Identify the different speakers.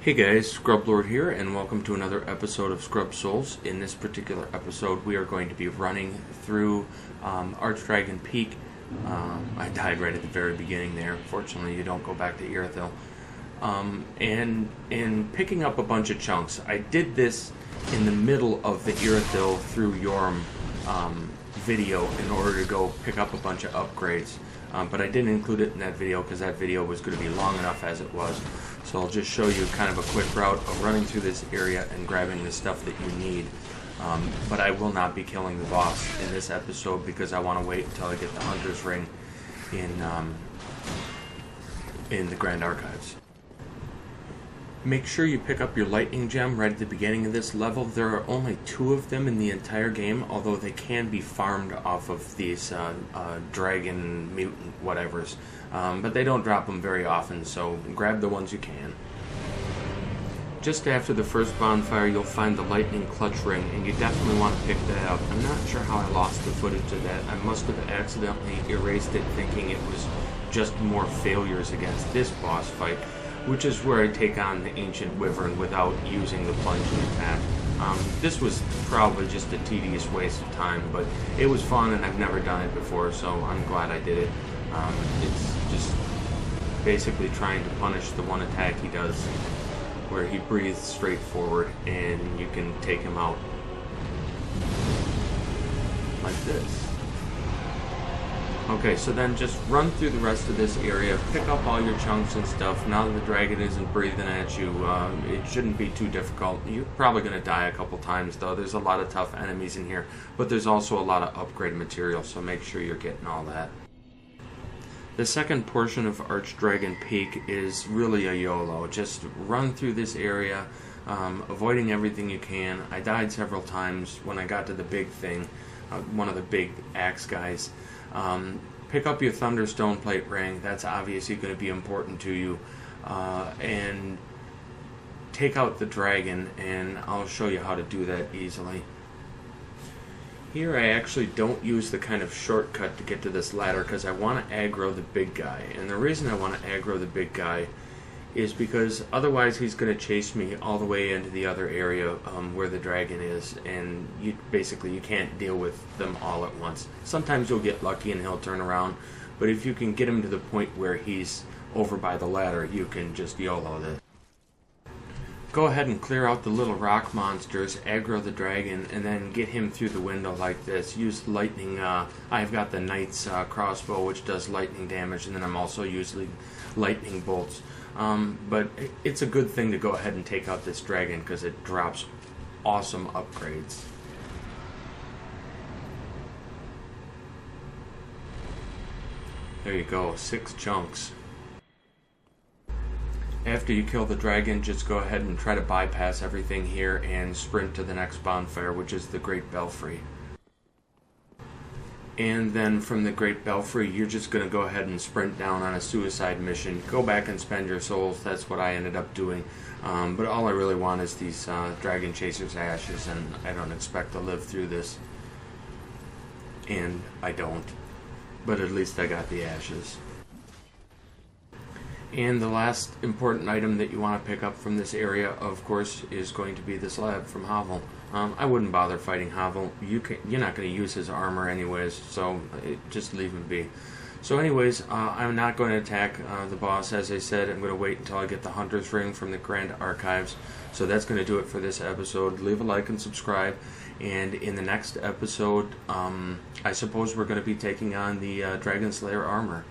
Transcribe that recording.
Speaker 1: Hey guys, Scrublord here, and welcome to another episode of Scrub Souls. In this particular episode, we are going to be running through Archdragon Peak. I died right at the very beginning there. Fortunately, you don't go back to Irithyll. And picking up a bunch of chunks. I did this in the middle of the Irithyll through Yorm video in order to go pick up a bunch of upgrades. But I didn't include it in that video because that video was going to be long enough as it was. So I'll just show you kind of a quick route of running through this area and grabbing the stuff that you need. But I will not be killing the boss in this episode because I want to wait until I get the Hunter's Ring in the Grand Archives. Make sure you pick up your lightning gem right at the beginning of this level. There are only 2 of them in the entire game, although they can be farmed off of these dragon, mutant, whatevers. But they don't drop them very often, so grab the ones you can. Just after the first bonfire, you'll find the lightning clutch ring, and you definitely want to pick that up. I'm not sure how I lost the footage of that. I must have accidentally erased it thinking it was just more failures against this boss fight, which is where I take on the Ancient Wyvern without using the plunging attack. This was probably just a tedious waste of time, but it was fun and I've never done it before, so I'm glad I did it. It's just basically trying to punish the one attack he does, where he breathes straight forward and you can take him out like this. Okay, so then just run through the rest of this area, pick up all your chunks and stuff. Now that the dragon isn't breathing at you, it shouldn't be too difficult. You're probably going to die a couple times though. There's a lot of tough enemies in here, but there's also a lot of upgrade material, so make sure you're getting all that. The second portion of Archdragon Peak is really a YOLO. Just run through this area, avoiding everything you can. I died several times when I got to the big thing, one of the big axe guys. Pick up your Thunderstone Plate Ring. That's obviously going to be important to you. And take out the dragon, and I'll show you how to do that easily. Here I actually don't use the kind of shortcut to get to this ladder because I want to aggro the big guy. And the reason I want to aggro the big guy is because otherwise he's going to chase me all the way into the other area where the dragon is, and you can't deal with them all at once. Sometimes you'll get lucky and he'll turn around, but if you can get him to the point where he's over by the ladder, you can just YOLO this. Go ahead and clear out the little rock monsters, aggro the dragon, and then get him through the window like this. Use lightning. I've got the knight's crossbow, which does lightning damage, and then I'm also using lightning bolts. But it's a good thing to go ahead and take out this dragon because it drops awesome upgrades. There you go, 6 chunks. After you kill the dragon, just go ahead and try to bypass everything here and sprint to the next bonfire, which is the Great Belfry. And then from the Great Belfry, you're just going to go ahead and sprint down on a suicide mission. Go back and spend your souls. That's what I ended up doing. But all I really want is these Dragonchaser's ashes, and I don't expect to live through this. And I don't. But at least I got the ashes. And the last important item that you want to pick up from this area, of course, is going to be this slab from Havel. I wouldn't bother fighting Havel. You're not going to use his armor anyways, so just leave him be. So anyways, I'm not going to attack the boss. As I said, I'm going to wait until I get the Hunter's Ring from the Grand Archives. So that's going to do it for this episode. Leave a like and subscribe. And in the next episode, I suppose we're going to be taking on the Dragon Slayer armor.